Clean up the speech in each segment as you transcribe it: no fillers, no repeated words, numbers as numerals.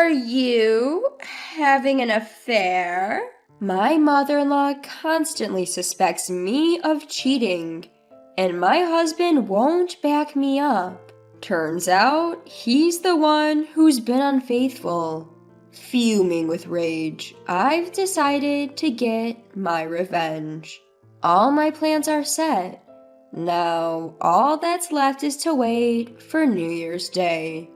Are you having an affair? My mother-in-law constantly suspects me of cheating, and my husband won't back me up. Turns out he's the one who's been unfaithful. Fuming with rage, I've decided to get my revenge. All my plans are set. Now, all that's left is to wait for New Year's Day.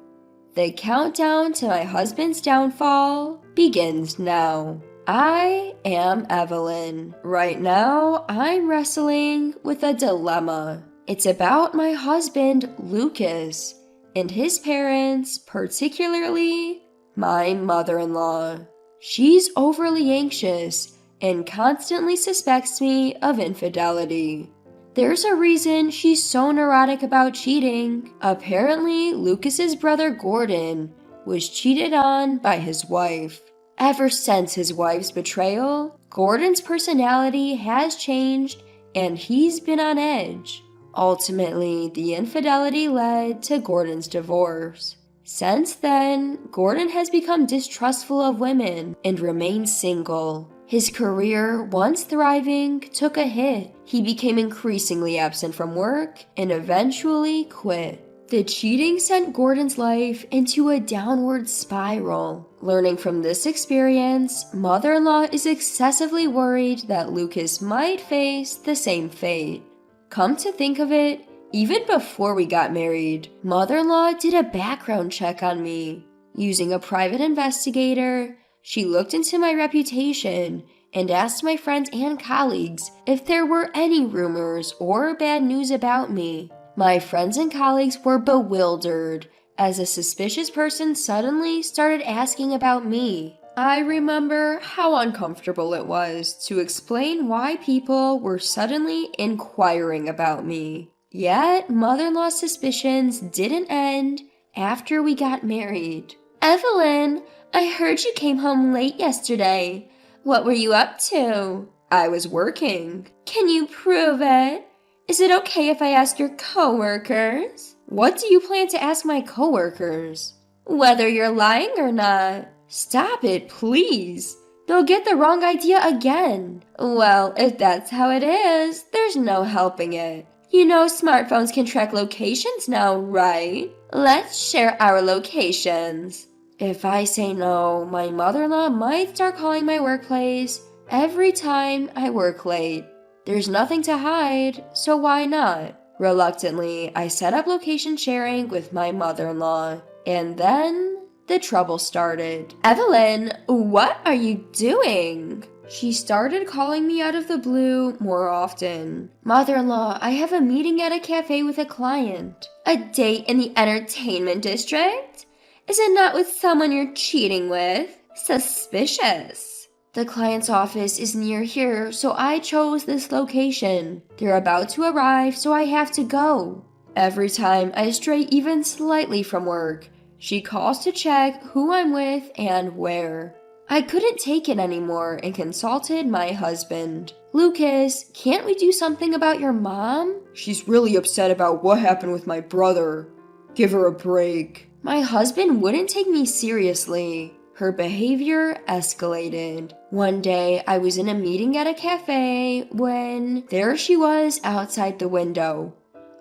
The countdown to my husband's downfall begins now. I am Evelyn. Right now, I'm wrestling with a dilemma. It's about my husband, Lucas, and his parents, particularly my mother-in-law. She's overly anxious and constantly suspects me of infidelity. There's a reason she's so neurotic about cheating. Apparently, Lucas's brother Gordon was cheated on by his wife. Ever since his wife's betrayal, Gordon's personality has changed and he's been on edge. Ultimately, the infidelity led to Gordon's divorce. Since then, Gordon has become distrustful of women and remains single. His career, once thriving, took a hit. He became increasingly absent from work and eventually quit. The cheating sent Gordon's life into a downward spiral. Learning from this experience, mother-in-law is excessively worried that Lucas might face the same fate. Come to think of it, even before we got married, mother-in-law did a background check on me. Using a private investigator, she looked into my reputation and asked my friends and colleagues if there were any rumors or bad news about me. My friends and colleagues were bewildered as a suspicious person suddenly started asking about me. I remember how uncomfortable it was to explain why people were suddenly inquiring about me. Yet, mother-in-law's suspicions didn't end after we got married. Evelyn, I heard you came home late yesterday. What were you up to? I was working. Can you prove it? Is it okay if I ask your coworkers? What do you plan to ask my coworkers? Whether you're lying or not. Stop it, please. They'll get the wrong idea again. Well, if that's how it is, there's no helping it. You know smartphones can track locations now, right? Let's share our locations. If I say no, my mother-in-law might start calling my workplace every time I work late. There's nothing to hide, so why not? Reluctantly, I set up location sharing with my mother-in-law, and then the trouble started. Evelyn, what are you doing? She started calling me out of the blue more often. Mother-in-law, I have a meeting at a cafe with a client. A date in the entertainment district? Is it not with someone you're cheating with? Suspicious. The client's office is near here, so I chose this location. They're about to arrive, so I have to go. Every time I stray even slightly from work, she calls to check who I'm with and where. I couldn't take it anymore and consulted my husband. Lucas, can't we do something about your mom? She's really upset about what happened with my brother. Give her a break. My husband wouldn't take me seriously. Her behavior escalated. One day, I was in a meeting at a cafe when there she was outside the window,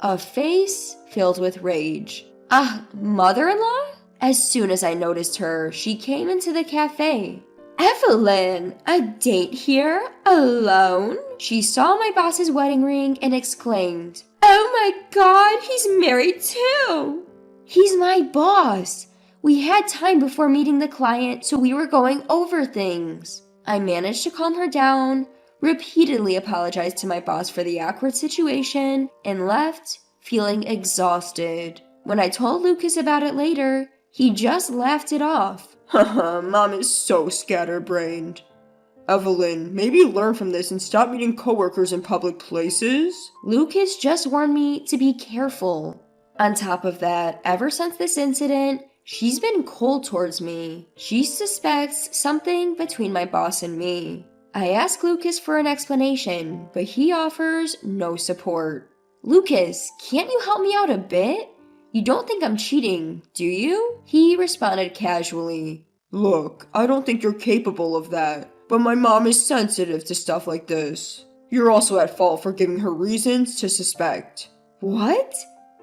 a face filled with rage. Mother-in-law? As soon as I noticed her, she came into the cafe. Evelyn, a date here? Alone? She saw my boss's wedding ring and exclaimed, Oh my God, he's married too! He's my boss. We had time before meeting the client, so we were going over things. I managed to calm her down, repeatedly apologized to my boss for the awkward situation, and left feeling exhausted. When I told Lucas about it later, he just laughed it off. Haha, Mom is so scatterbrained. Evelyn, maybe learn from this and stop meeting coworkers in public places? Lucas just warned me to be careful. On top of that, ever since this incident, she's been cold towards me. She suspects something between my boss and me. I ask Lucas for an explanation, but he offers no support. Lucas, can't you help me out a bit? You don't think I'm cheating, do you? He responded casually. Look, I don't think you're capable of that, but my mom is sensitive to stuff like this. You're also at fault for giving her reasons to suspect. What?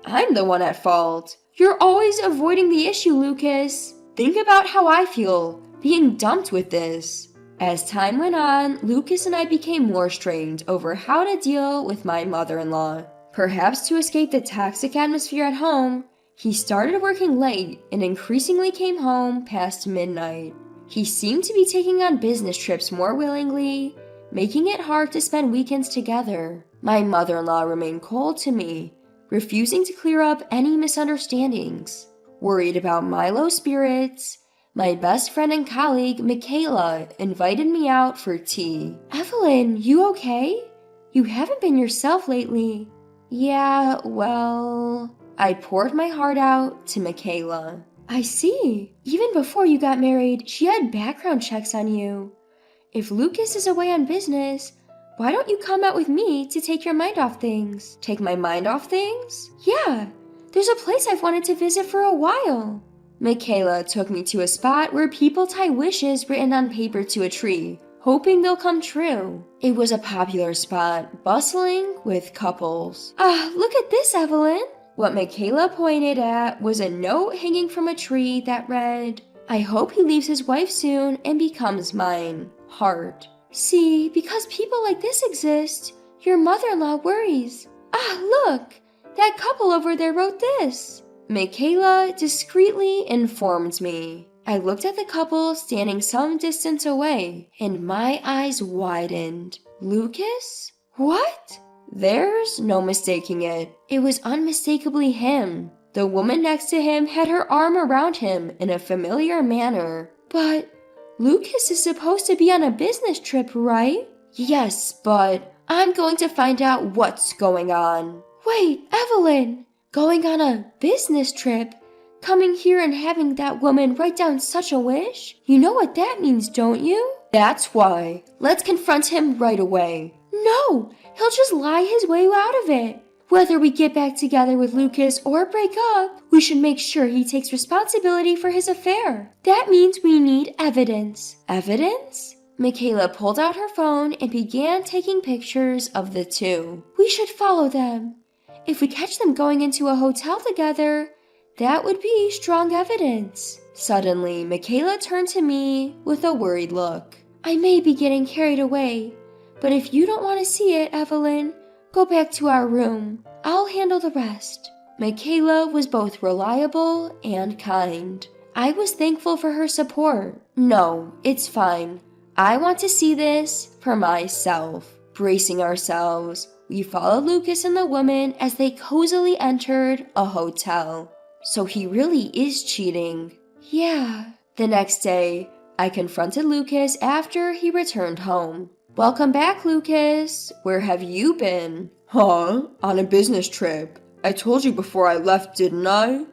I'm the one at fault. You're always avoiding the issue, Lucas. Think about how I feel, being dumped with this. As time went on, Lucas and I became more strained over how to deal with my mother-in-law. Perhaps to escape the toxic atmosphere at home, he started working late and increasingly came home past midnight. He seemed to be taking on business trips more willingly, making it hard to spend weekends together. My mother-in-law remained cold to me, refusing to clear up any misunderstandings. Worried about my low spirits, my best friend and colleague, Michaela, invited me out for tea. Evelyn, you okay? You haven't been yourself lately. Yeah, well... I poured my heart out to Michaela. I see. Even before you got married, she had background checks on you. If Lucas is away on business, why don't you come out with me to take your mind off things? Take my mind off things? Yeah, there's a place I've wanted to visit for a while. Michaela took me to a spot where people tie wishes written on paper to a tree, hoping they'll come true. It was a popular spot, bustling with couples. Look at this, Evelyn. What Michaela pointed at was a note hanging from a tree that read, I hope he leaves his wife soon and becomes mine. Heart. See, because people like this exist, your mother-in-law worries. Look, that couple over there wrote this. Michaela discreetly informed me. I looked at the couple standing some distance away, and my eyes widened. Lucas? What? There's no mistaking it. It was unmistakably him. The woman next to him had her arm around him in a familiar manner. But Lucas is supposed to be on a business trip, right? Yes, but I'm going to find out what's going on. Wait, Evelyn! Going on a business trip? Coming here and having that woman write down such a wish? You know what that means, don't you? That's why. Let's confront him right away. No, he'll just lie his way out of it. Whether we get back together with Lucas or break up, we should make sure he takes responsibility for his affair. That means we need evidence. Evidence? Michaela pulled out her phone and began taking pictures of the two. We should follow them. If we catch them going into a hotel together, that would be strong evidence. Suddenly, Michaela turned to me with a worried look. I may be getting carried away, but if you don't want to see it, Evelyn, go back to our room. I'll handle the rest. Michaela was both reliable and kind. I was thankful for her support. No, it's fine. I want to see this for myself. Bracing ourselves, we followed Lucas and the woman as they cozily entered a hotel. So he really is cheating. Yeah. The next day, I confronted Lucas after he returned home. Welcome back, Lucas. Where have you been? Huh? On a business trip. I told you before I left, didn't I?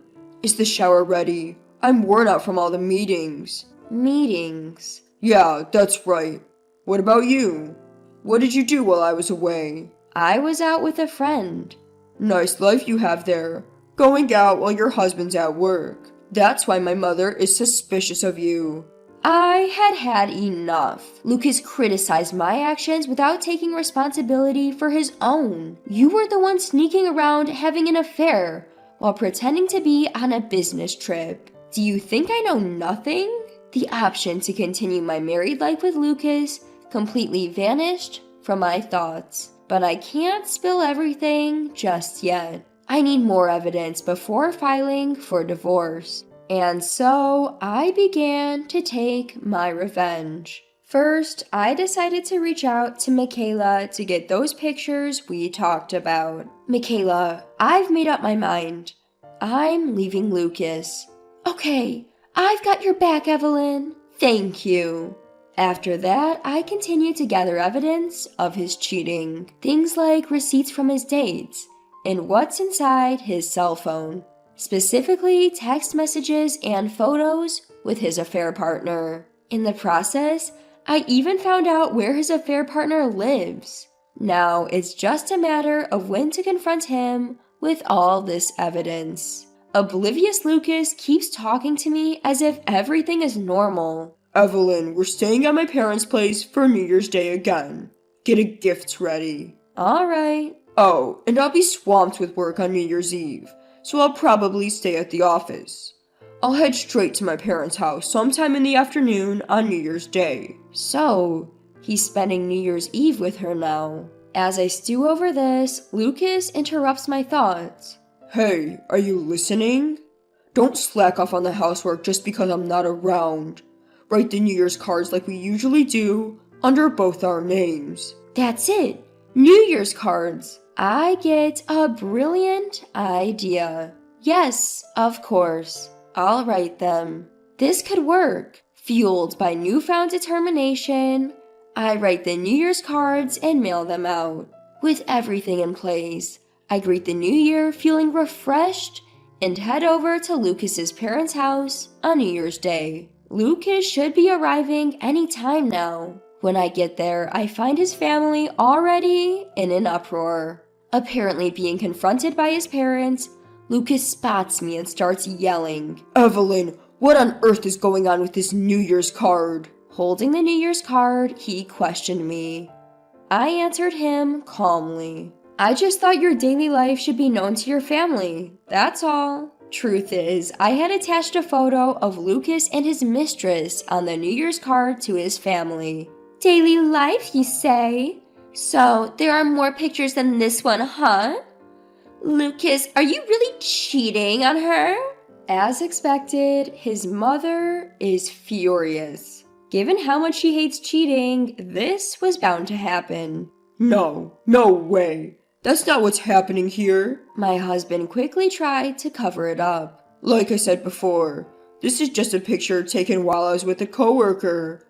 Is the shower ready? I'm worn out from all the meetings. Meetings? Yeah, that's right. What about you? What did you do while I was away? I was out with a friend. Nice life you have there. Going out while your husband's at work. That's why my mother is suspicious of you. I had enough. Lucas criticized my actions without taking responsibility for his own. You were the one sneaking around having an affair while pretending to be on a business trip. Do you think I know nothing? The option to continue my married life with Lucas completely vanished from my thoughts. But I can't spill everything just yet. I need more evidence before filing for divorce. And so I began to take my revenge. First, I decided to reach out to Michaela to get those pictures we talked about. Michaela, I've made up my mind. I'm leaving Lucas. Okay, I've got your back, Evelyn. Thank you. After that, I continued to gather evidence of his cheating. Things like receipts from his dates and what's inside his cell phone. Specifically, text messages and photos with his affair partner. In the process, I even found out where his affair partner lives. Now, it's just a matter of when to confront him with all this evidence. Oblivious Lucas keeps talking to me as if everything is normal. Evelyn, we're staying at my parents' place for New Year's Day again. Get a gift ready. Alright. Oh, and I'll be swamped with work on New Year's Eve, so I'll probably stay at the office. I'll head straight to my parents' house sometime in the afternoon on New Year's Day. So, he's spending New Year's Eve with her now. As I stew over this, Lucas interrupts my thoughts. Hey, are you listening? Don't slack off on the housework just because I'm not around. Write the New Year's cards like we usually do, under both our names. That's it! New Year's cards! I get a brilliant idea. Yes, of course. I'll write them. This could work. Fueled by newfound determination, I write the New Year's cards and mail them out. With everything in place, I greet the new year feeling refreshed and head over to Lucas's parents' house on New Year's Day. Lucas should be arriving any time now. When I get there, I find his family already in an uproar. Apparently being confronted by his parents, Lucas spots me and starts yelling, Evelyn, what on earth is going on with this New Year's card? Holding the New Year's card, he questioned me. I answered him calmly. I just thought your daily life should be known to your family. That's all. Truth is, I had attached a photo of Lucas and his mistress on the New Year's card to his family. Daily life, you say? So, there are more pictures than this one, huh? Lucas, are you really cheating on her? As expected, his mother is furious. Given how much she hates cheating, this was bound to happen. No way. That's not what's happening here. My husband quickly tried to cover it up. Like I said before, this is just a picture taken while I was with a coworker.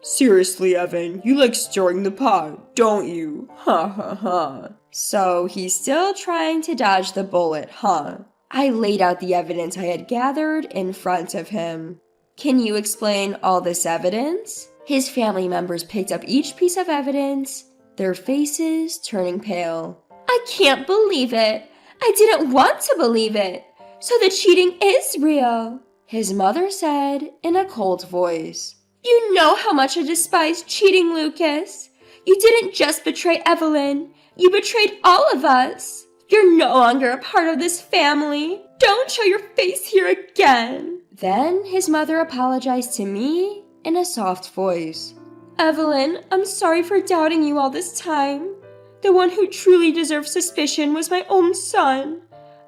Seriously, Evan, you like stirring the pot, don't you? Ha ha ha. So he's still trying to dodge the bullet, huh? I laid out the evidence I had gathered in front of him. Can you explain all this evidence? His family members picked up each piece of evidence, their faces turning pale. I can't believe it. I didn't want to believe it. So the cheating is real, his mother said in a cold voice. You know how much I despise cheating, Lucas. You didn't just betray Evelyn. You betrayed all of us. You're no longer a part of this family. Don't show your face here again. Then his mother apologized to me in a soft voice. Evelyn, I'm sorry for doubting you all this time. The one who truly deserved suspicion was my own son.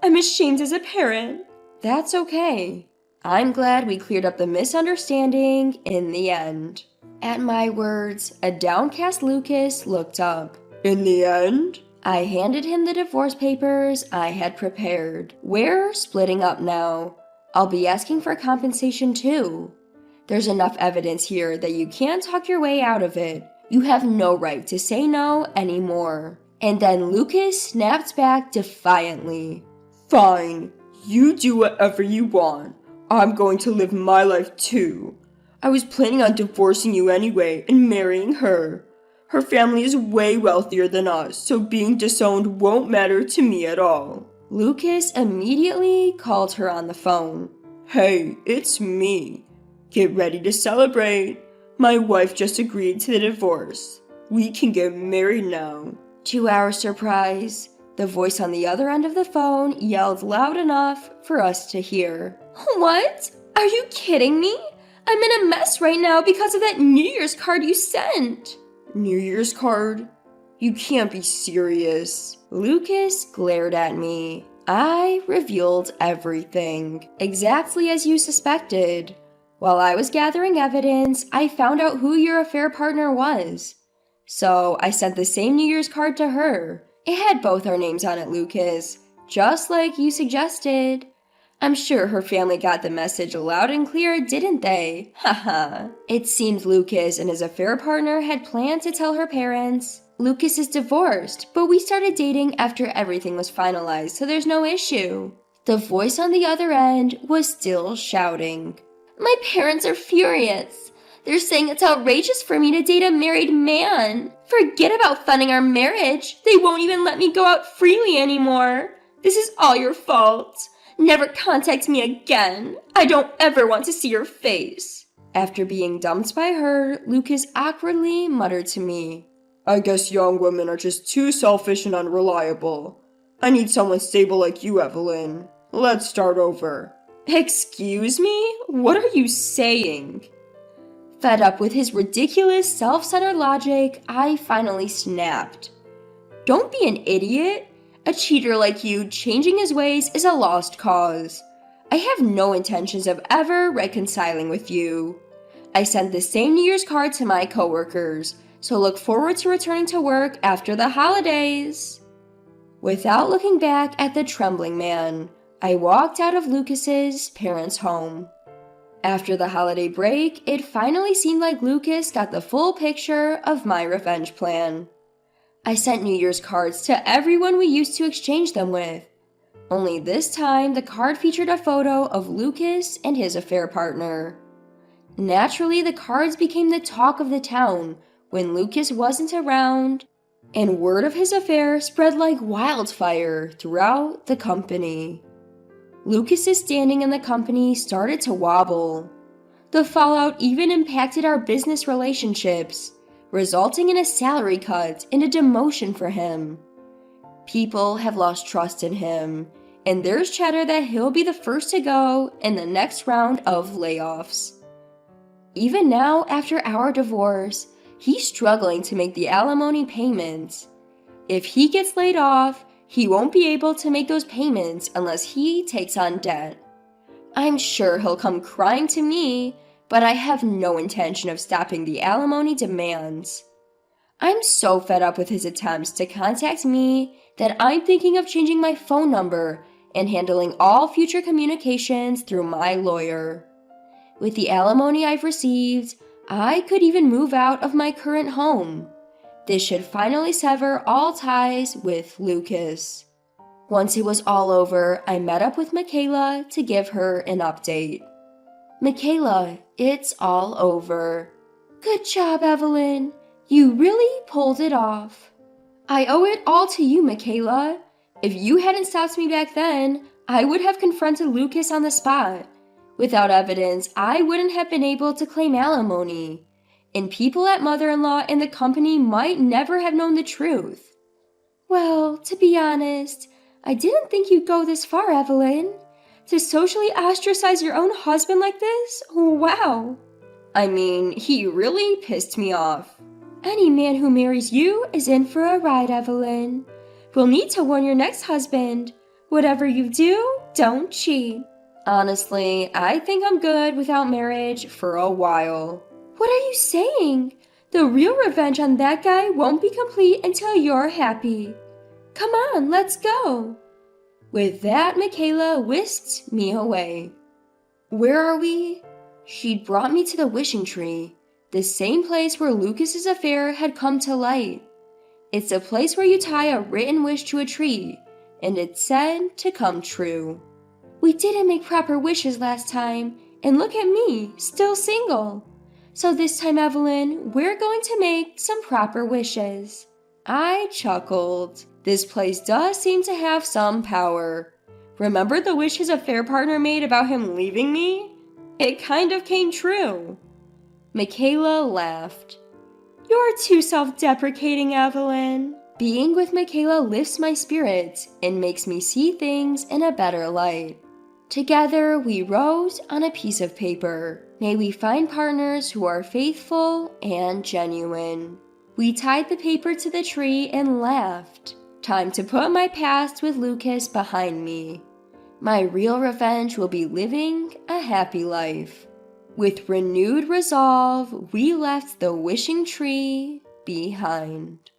I'm ashamed as a parent. That's okay. I'm glad we cleared up the misunderstanding in the end. At my words, a downcast Lucas looked up. In the end? I handed him the divorce papers I had prepared. We're splitting up now. I'll be asking for compensation too. There's enough evidence here that you can't talk your way out of it. You have no right to say no anymore. And then Lucas snapped back defiantly. Fine, you do whatever you want. I'm going to live my life too. I was planning on divorcing you anyway and marrying her. Her family is way wealthier than us, so being disowned won't matter to me at all. Lucas immediately called her on the phone. Hey, it's me. Get ready to celebrate. My wife just agreed to the divorce. We can get married now. To our surprise, the voice on the other end of the phone yelled loud enough for us to hear. What? Are you kidding me? I'm in a mess right now because of that New Year's card you sent. New Year's card? You can't be serious. Lucas glared at me. I revealed everything, exactly as you suspected. While I was gathering evidence, I found out who your affair partner was. So I sent the same New Year's card to her. It had both our names on it, Lucas, just like you suggested. I'm sure her family got the message loud and clear, didn't they? Haha. It seemed Lucas and his affair partner had planned to tell her parents. Lucas is divorced, but we started dating after everything was finalized, so there's no issue. The voice on the other end was still shouting. My parents are furious. They're saying it's outrageous for me to date a married man. Forget about funding our marriage. They won't even let me go out freely anymore. This is all your fault. Never contact me again. I don't ever want to see your face. After being dumped by her, Lucas awkwardly muttered to me, I guess young women are just too selfish and unreliable. I need someone stable like you, Evelyn. Let's start over. Excuse me? What are you saying? Fed up with his ridiculous, self-centered logic, I finally snapped. Don't be an idiot. A cheater like you changing his ways is a lost cause. I have no intentions of ever reconciling with you. I sent the same New Year's card to my coworkers, so look forward to returning to work after the holidays. Without looking back at the trembling man, I walked out of Lucas's parents' home. After the holiday break, it finally seemed like Lucas got the full picture of my revenge plan. I sent New Year's cards to everyone we used to exchange them with. Only this time, the card featured a photo of Lucas and his affair partner. Naturally, the cards became the talk of the town when Lucas wasn't around, and word of his affair spread like wildfire throughout the company. Lucas's standing in the company started to wobble. The fallout even impacted our business relationships, resulting in a salary cut and a demotion for him. People have lost trust in him, and there's chatter that he'll be the first to go in the next round of layoffs. Even now, after our divorce, he's struggling to make the alimony payments. If he gets laid off, he won't be able to make those payments unless he takes on debt. I'm sure he'll come crying to me, but I have no intention of stopping the alimony demands. I'm so fed up with his attempts to contact me that I'm thinking of changing my phone number and handling all future communications through my lawyer. With the alimony I've received, I could even move out of my current home. This should finally sever all ties with Lucas. Once it was all over, I met up with Michaela to give her an update. Michaela, it's all over. Good job, Evelyn. You really pulled it off. I owe it all to you, Michaela. If you hadn't stopped me back then, I would have confronted Lucas on the spot. Without evidence, I wouldn't have been able to claim alimony. And people at mother-in-law and the company might never have known the truth. Well, to be honest, I didn't think you'd go this far, Evelyn. To socially ostracize your own husband like this? Wow. I mean, he really pissed me off. Any man who marries you is in for a ride, Evelyn. We'll need to warn your next husband. Whatever you do, don't cheat. Honestly, I think I'm good without marriage for a while. What are you saying? The real revenge on that guy won't be complete until you're happy. Come on, let's go. With that, Michaela whisked me away. Where are we? She'd brought me to the wishing tree, the same place where Lucas's affair had come to light. It's a place where you tie a written wish to a tree, and it's said to come true. We didn't make proper wishes last time, and look at me, still single. So this time, Evelyn, we're going to make some proper wishes. I chuckled. This place does seem to have some power. Remember the wish his affair partner made about him leaving me? It kind of came true. Michaela laughed. You're too self-deprecating, Evelyn. Being with Michaela lifts my spirits and makes me see things in a better light. Together, we wrote on a piece of paper, may we find partners who are faithful and genuine. We tied the paper to the tree and laughed. Time to put my past with Lucas behind me. My real revenge will be living a happy life. With renewed resolve, we left the wishing tree behind.